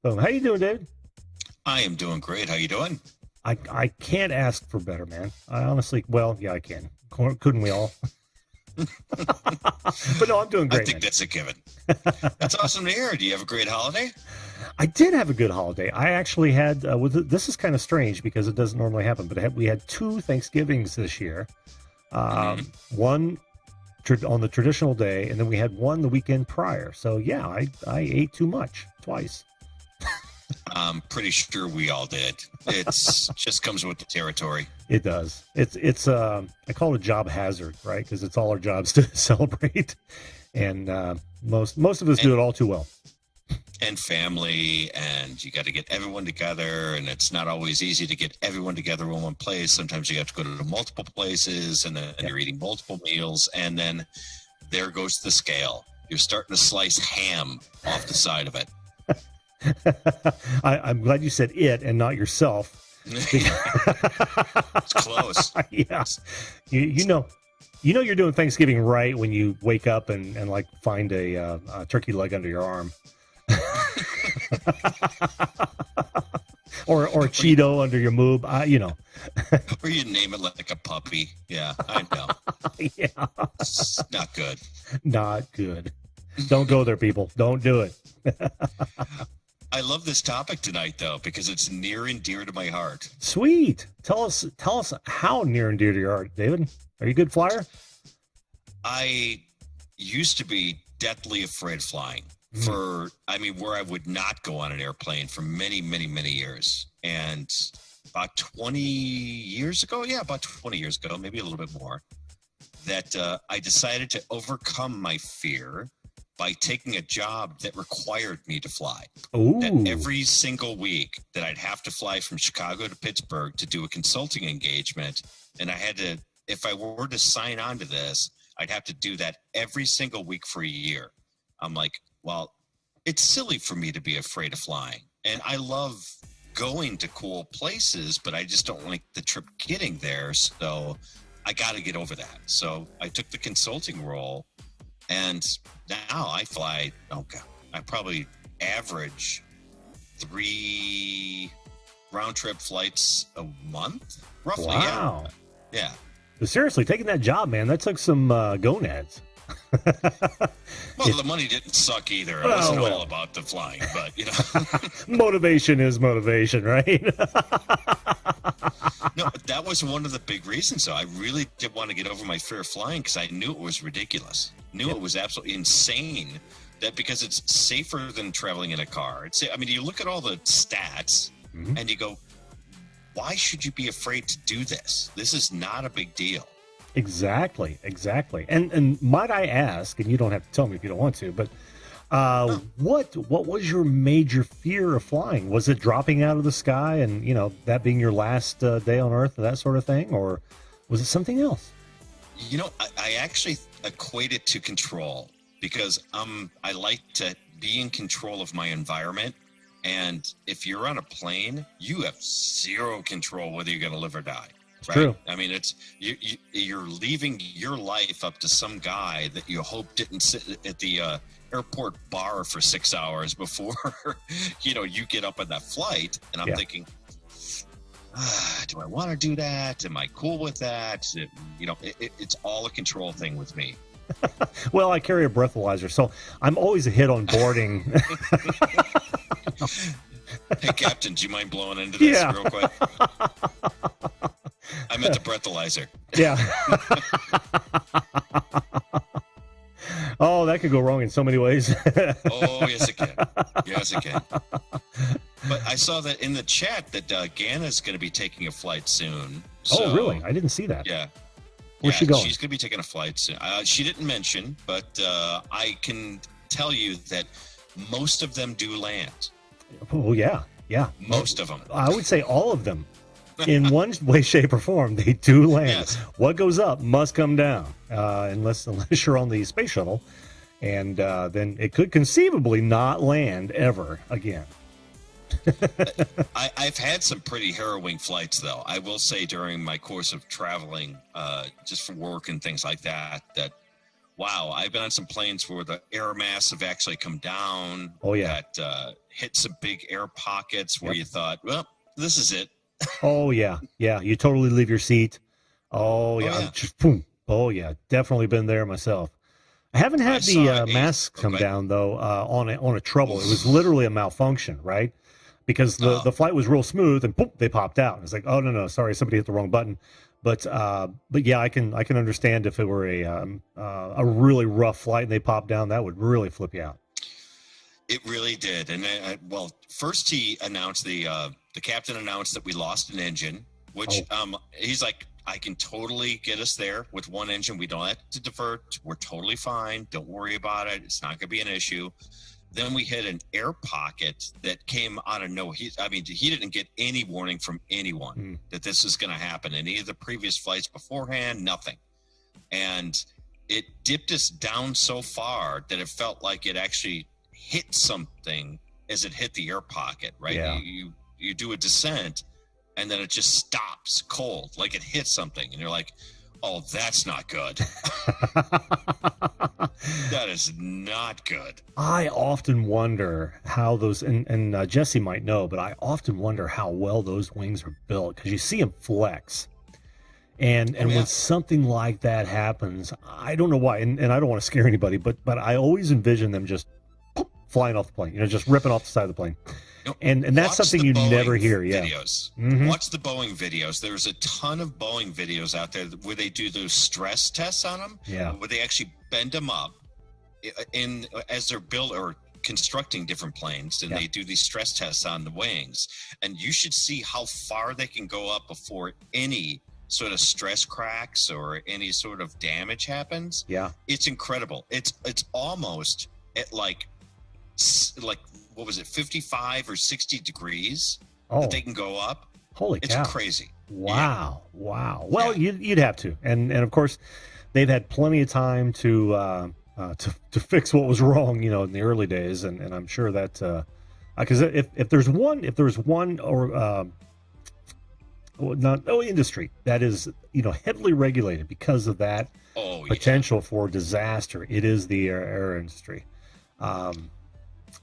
So, how you doing, David? I am doing great. How you doing? I can't ask for better, man. I honestly, well, yeah, I can. Couldn't we all? But no, I'm doing I great, think man. that's a given. That's awesome to hear. Do you have a great holiday? I did have a good holiday. I actually had. This is kind of strange because it doesn't normally happen, but we had two Thanksgivings this year. One on the traditional day, and then we had one the weekend prior. So yeah, I ate too much twice. I'm pretty sure we all did. It's just comes with the territory. It does. It's I call it a job hazard, right? Because it's all our jobs to celebrate, and most of us do it all too well. And family, and you got to get everyone together, and it's not always easy to get everyone together in one place. Sometimes you have to go to multiple places, and then you're eating multiple meals, and then there goes the scale. You're starting to slice ham off the side of it. I'm glad you said it and not yourself. It's close. Yes. You know you're doing Thanksgiving right when you wake up and like find a turkey leg under your arm. or a Cheeto under your moob. Or you name it like a puppy. Yeah, I know. Yeah. It's not good. Not good. Don't go there, people. Don't do it. I love this topic tonight, though, because it's near and dear to my heart. Sweet. Tell us how near and dear to your heart, David. Are you a good flyer? I used to be deathly afraid of flying where I would not go on an airplane for many, many, many years. And about 20 years ago, maybe a little bit more, that I decided to overcome my fear by taking a job that required me to fly. Ooh. That every single week that I'd have to fly from Chicago to Pittsburgh to do a consulting engagement. And I had to, if I were to sign on to this, I'd have to do that every single week for a year. I'm like, well, it's silly for me to be afraid of flying. And I love going to cool places, but I just don't like the trip getting there. So I got to get over that. So I took the consulting role. And now I fly, I probably average 3 round-trip flights a month, roughly. Wow. Yeah. But seriously, taking that job, man, that took some gonads. Well, the money didn't suck either. It wasn't all about the flying, but, Motivation is motivation, right? No, but that was one of the big reasons, though. I really did want to get over my fear of flying because I knew it was ridiculous. It was absolutely insane that because it's safer than traveling in a car. You look at all the stats and you go, why should you be afraid to do this? This is not a big deal. Exactly. And might I ask, and you don't have to tell me if you don't want to, but what was your major fear of flying? Was it dropping out of the sky and, that being your last day on Earth, that sort of thing? Or was it something else? I actually equate it to control because I like to be in control of my environment. And if you're on a plane, you have zero control whether you're going to live or die. It's right? true. I mean, you're leaving your life up to some guy that you hope didn't sit at the airport bar for 6 hours before, you get up on that flight. And I'm thinking, do I want to do that? Am I cool with that? It's all a control thing with me. Well, I carry a breathalyzer, so I'm always a hit on boarding. Hey, Captain, do you mind blowing into this real quick? I meant the breathalyzer. Yeah. Oh, that could go wrong in so many ways. Oh, yes, it can. Yes, it can. But I saw that in the chat that Ganna's going to be taking a flight soon. So, oh, really? I didn't see that. Yeah. Where's she going? She's going to be taking a flight soon. She didn't mention, but I can tell you that most of them do land. Oh, yeah. Most of them. I would say all of them. In one way, shape, or form, they do land. Yes. What goes up must come down, unless you're on the space shuttle, and then it could conceivably not land ever again. I've had some pretty harrowing flights, though. I will say during my course of traveling, just for work and things like that, that wow, I've been on some planes where the air mass have actually come down. Oh, yeah. That hit some big air pockets where Yep. you thought, well, this is it. Oh, yeah. Yeah. You totally leave your seat. Oh, yeah. yeah. Just, boom. Oh, yeah. Definitely been there myself. I haven't had the mask come down, though, on a trouble. It was literally a malfunction, right? Because the flight was real smooth, and boom, they popped out. It's like, oh, no, sorry, somebody hit the wrong button. But yeah, I can understand if it were a really rough flight and they popped down, that would really flip you out. It really did. And well, first he announced the captain announced that we lost an engine, which he's like, I can totally get us there with one engine. We don't have to divert. We're totally fine. Don't worry about it. It's not going to be an issue. Then we hit an air pocket that came out of nowhere. He didn't get any warning from anyone that this was going to happen. Any of the previous flights beforehand, nothing. And it dipped us down so far that it felt like it actually hit something as it hit the air pocket, right? Yeah. You do a descent, and then it just stops cold, like it hit something. And you're like, oh, that's not good. That is not good. I often wonder how those, and Jesse might know, but I often wonder how well those wings are built, because you see them flex. And when something like that happens, I don't know why, and I don't want to scare anybody, but I always envision them just flying off the plane, just ripping off the side of the plane. And that's something you never hear. Videos. Mm-hmm. Watch the Boeing videos. There's a ton of Boeing videos out there where they do those stress tests on them. Yeah. Where they actually bend them up as they're built or constructing different planes, and they do these stress tests on the wings. And you should see how far they can go up before any sort of stress cracks or any sort of damage happens. Yeah. It's incredible. It's almost at like what was it, 55 or 60 degrees that they can go up. Holy cow. It's crazy. Wow. Well, you'd have to. And of course, they've had plenty of time to fix what was wrong, in the early days. And I'm sure that, because if there's one or industry that is, heavily regulated because of that potential for disaster, it is the air industry.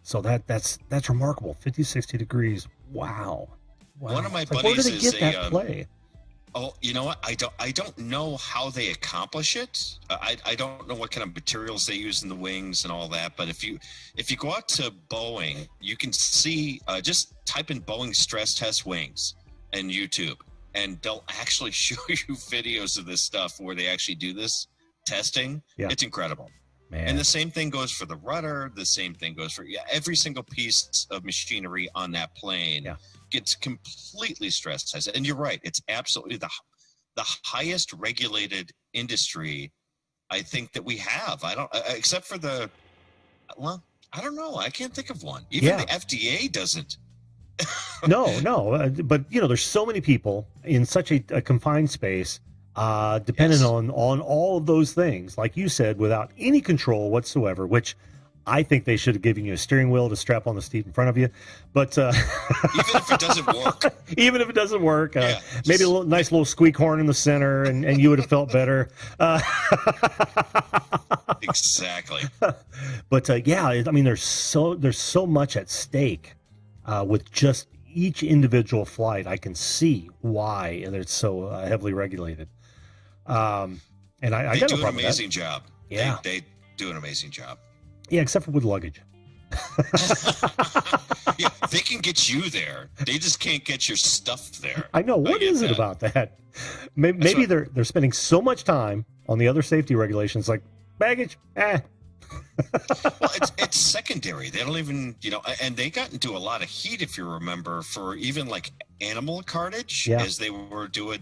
So that's remarkable. 50, 60 degrees. Wow. One of my buddies where did they get that play? Oh, you know what? I don't know how they accomplish it. I don't know what kind of materials they use in the wings and all that. But if you go out to Boeing, you can see, just type in Boeing stress test wings in YouTube, and they'll actually show you videos of this stuff where they actually do this testing. Yeah. It's incredible. Man. And the same thing goes for the rudder. The same thing goes for every single piece of machinery on that plane gets completely stress tested. And you're right; it's absolutely the highest regulated industry I think that we have. I don't, except for I don't know. I can't think of one. Even the FDA doesn't. No. But there's so many people in such a confined space. Dependent on all of those things, like you said, without any control whatsoever, which I think they should have given you a steering wheel to strap on the seat in front of you. But even if it doesn't work, maybe a nice little squeak horn in the center, and you would have felt better. Exactly. But there's so much at stake with just each individual flight. I can see why it's so heavily regulated. And I got do no an problem amazing with job. Yeah, they do an amazing job. Yeah, except for with luggage. Yeah, they can get you there. They just can't get your stuff there. I know. What is it about that? Maybe they're spending so much time on the other safety regulations, like baggage. Well, it's secondary. They don't even, and they got into a lot of heat, if you remember, for even like animal cartage, as they were doing,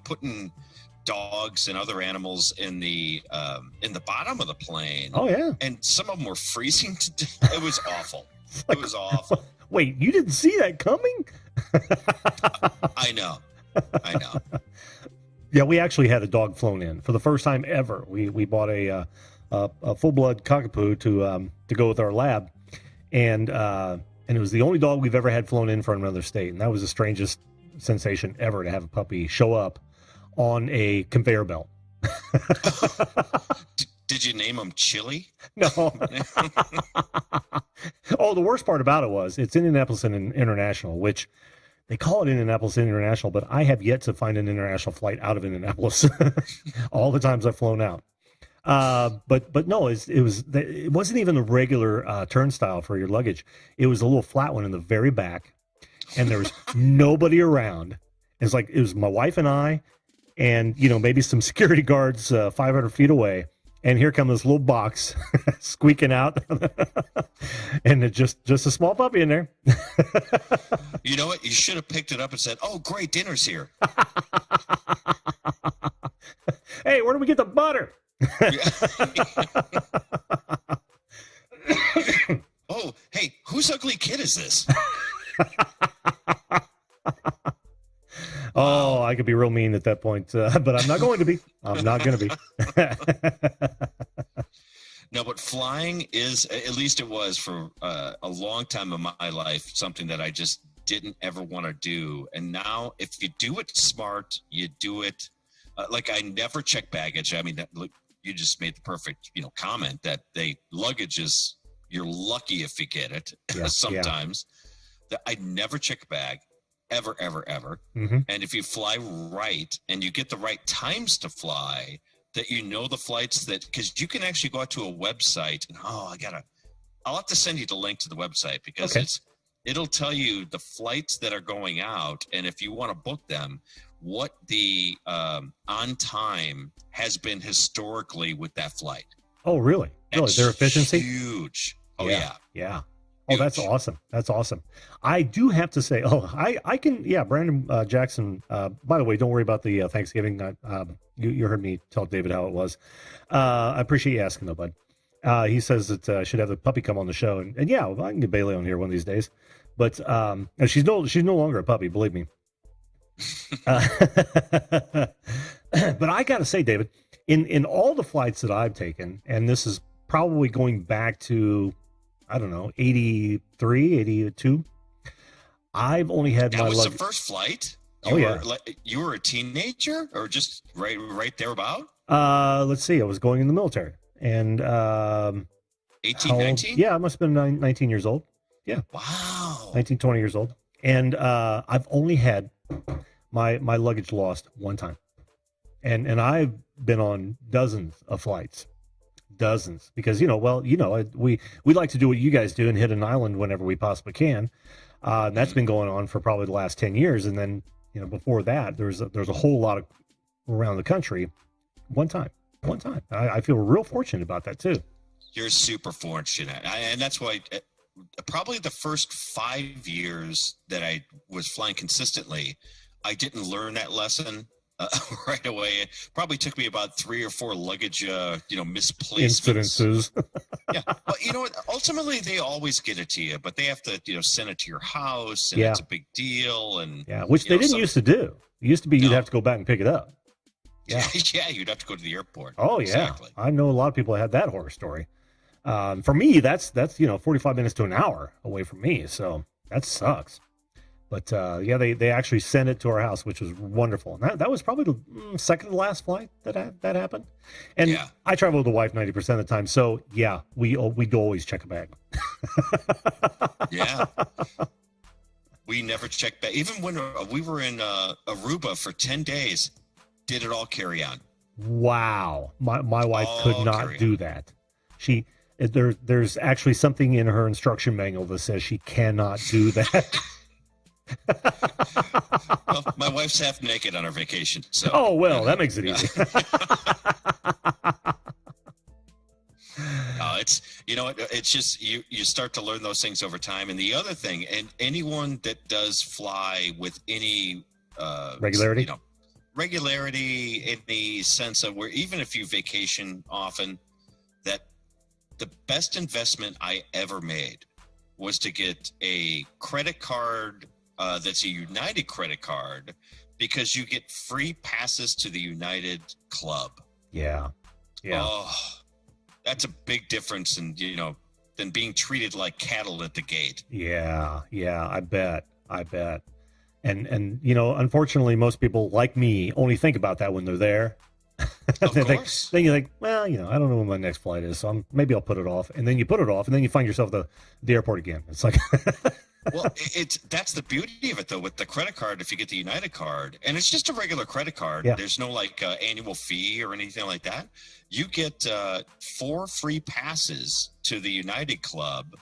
putting dogs and other animals in the bottom of the plane. Oh yeah, and some of them were freezing to death. It was awful. It was awful. Wait, you didn't see that coming? I know. Yeah, we actually had a dog flown in for the first time ever. We bought a full-blood cockapoo to go with our lab, and it was the only dog we've ever had flown in from another state, and that was the strangest sensation ever, to have a puppy show up on a conveyor belt. Did you name them Chili? No. Oh, the worst part about it was it's Indianapolis International, which they call it Indianapolis International, but I have yet to find an international flight out of Indianapolis. All the times I've flown out. But no, it wasn't even a regular turnstile for your luggage. It was a little flat one in the very back, and there was nobody around. It's like it was my wife and I, and maybe some security guards 500 feet away. And here comes this little box squeaking out, and it's just a small puppy in there. You know what? You should have picked it up and said, "Oh, great, dinner's here." Hey, where do we get the butter? Oh, hey, whose ugly kid is this? Oh, I could be real mean at that point, but I'm not going to be. I'm not going to be. No, but flying is, at least it was for a long time of my life, something that I just didn't ever want to do. And now, if you do it smart, you do it. Like I never check baggage. I mean, look, you just made the perfect, comment that luggage is, you're lucky if you get it. Yeah, sometimes that I never check a bag. Ever. Mm-hmm. And if you fly right and you get the right times to fly, that the flights because you can actually go out to a website and I'll have to send you the link to the website because it'll tell you the flights that are going out. And if you want to book them, what the on time has been historically with that flight. Oh, really? Really? Their efficiency? Huge. Oh, Yeah. Oh, that's awesome. That's awesome. I do have to say, I can, Brandon Jackson, by the way, don't worry about the Thanksgiving. You heard me tell David how it was. I appreciate you asking though, bud. He says that I should have the puppy come on the show. And I can get Bailey on here one of these days. But and she's no longer a puppy, believe me. But I got to say, David, in all the flights that I've taken, and this is probably going back to, I don't know, 83, 82. I've only had that was the first flight? You were a teenager or just right there about? Let's see. I was going in the military. And 18, 19? Yeah, I must have been 19 years old. Yeah. Wow. 19, 20 years old. And I've only had my luggage lost one time. And I've been on dozens of flights. Dozens, because we like to do what you guys do and hit an island whenever we possibly can. And that's been going on for probably the last 10 years. And then before that there's a whole lot of around the country. One time. I feel real fortunate about that too. You're super fortunate, and that's why probably the first 5 years that I was flying consistently, I didn't learn that lesson right away. It probably took me about 3 or 4 luggage, misplacements. Incidences. Yeah. Well, what? Ultimately, they always get it to you, but they have to, send it to your house, and it's a big deal. And which they didn't used to do. It used to be you'd have to go back and pick it up. Yeah. Yeah, you'd have to go to the airport. Oh, exactly. I know a lot of people had that horror story. For me, that's 45 minutes to an hour away from me, so that sucks. But they actually sent it to our house, which was wonderful. And that was probably the second to last flight that happened. And I travel with the wife 90% of the time, so we do always check a bag. Yeah, we never check bag. Even when we were in Aruba for 10 days, did it all carry on. Wow, my wife could not do that. There's actually something in her instruction manual that says she cannot do that. Well, my wife's half naked on her vacation. So. Oh, well, that makes it easy. It's just you start to learn those things over time. And the other thing, and anyone that does fly with any regularity, in the sense of where even if you vacation often, that the best investment I ever made was to get a credit card that's a United credit card, because you get free passes to the United Club. Yeah. Oh, that's a big difference than being treated like cattle at the gate. Yeah, I bet. And unfortunately, most people like me only think about that when they're there. Of course. Then you think, well, I don't know when my next flight is, so maybe I'll put it off. And then you put it off, and then you find yourself at the airport again. It's like, Well, that's the beauty of it, though, with the credit card. If you get the United card, and it's just a regular credit card, Yeah. there's no like annual fee or anything like that. You get 4 free passes to the United Club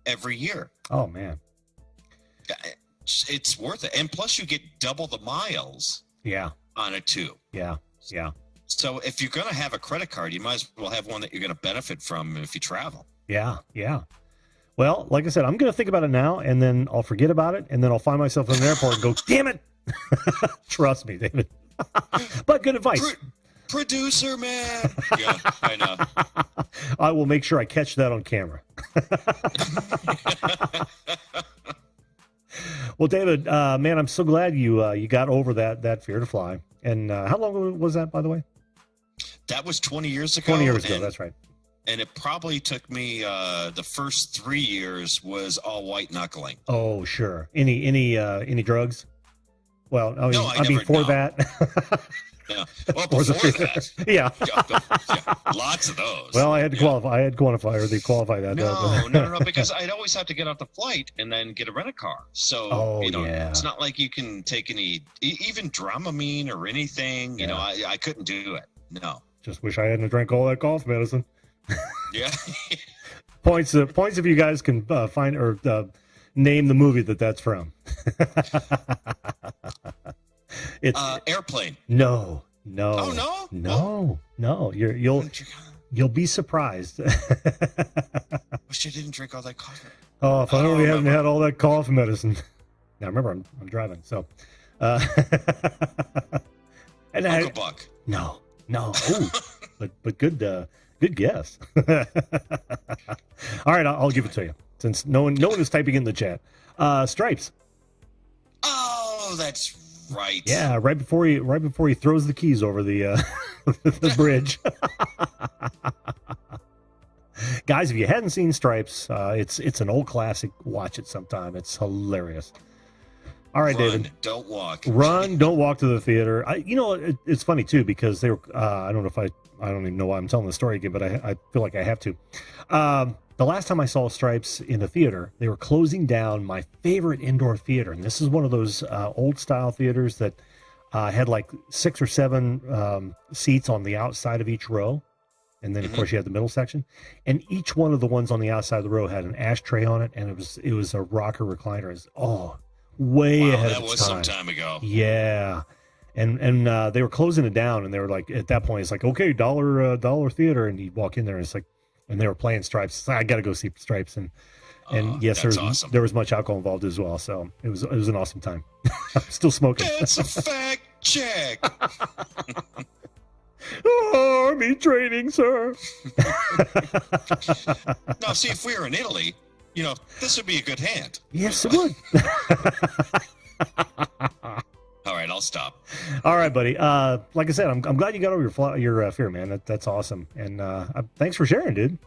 every year. oh man, It's worth it, and plus you get double the miles yeah, on it too. yeah. So if you're going to have a credit card, you might as well have one that you're going to benefit from if you travel. Yeah. Well, like I said, I'm going to think about it now, and then I'll forget about it, and then I'll find myself in an airport and go, damn it. Trust me, David. But good advice. Producer, man. Yeah, I know. I will make sure I catch that on camera. Well, David, man, I'm so glad you got over that fear to fly. And how long was that, by the way? That was 20 years ago. 20 years ago, that's right. And it probably took me the first 3 years was all white knuckling. Oh, sure. Any drugs? Well, I mean, never, no. that. Yeah. Well, before that. Yeah. Lots of those. Well, I had to qualify. I had to qualify that. No, because I'd always have to get off the flight and then get a rent-a-car. So, yeah. It's not like you can take any, even Dramamine or anything. You know, I couldn't do it. No. Just wish I hadn't drank all that cough medicine. Yeah. Points if you guys can find or name the movie that's from. It's Airplane. No. Oh no. No. You'll be surprised. Wish I didn't drink all that coffee. Oh, if I only hadn't had all that cough medicine. Now remember, I'm driving, so. And Uncle Buck. No. Ooh, but good guess. All right, I'll give it to you since no one is typing in the chat. Stripes. Oh, that's right. Yeah, right before he throws the keys over the the bridge. Guys, if you hadn't seen Stripes, it's an old classic. Watch it sometime. It's hilarious. All right, Run, David. Don't walk. Run, don't walk to the theater. It's funny too because they were. I don't know if I don't even know why I'm telling the story again, but I feel like I have to. The last time I saw Stripes in the theater, they were closing down my favorite indoor theater, and this is one of those old style theaters that had like 6 or 7 seats on the outside of each row, and then of course you had the middle section, and each one of the ones on the outside of the row had an ashtray on it, and it was a rocker recliner. It's way ahead of its time. That was some time ago. Yeah. And they were closing it down, and they were like, at that point, it's like, okay, dollar theater, and you walk in there, and it's like, and they were playing Stripes. I got to go see Stripes, and yes, awesome. there was much alcohol involved as well, so it was an awesome time. I'm still smoking. It's a fact check. Army training, sir. Now, see, if we were in Italy, this would be a good hand. Yes, it would. All right, I'll stop. All right, buddy. Like I said, I'm glad you got over your fear, man. That's awesome. And thanks for sharing, dude.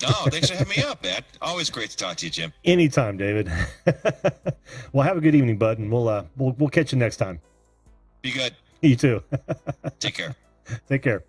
Oh, thanks for having me up, man. Always great to talk to you, Jim. Anytime, David. Well, have a good evening, bud, and we'll catch you next time. Be good. You too. Take care. Take care.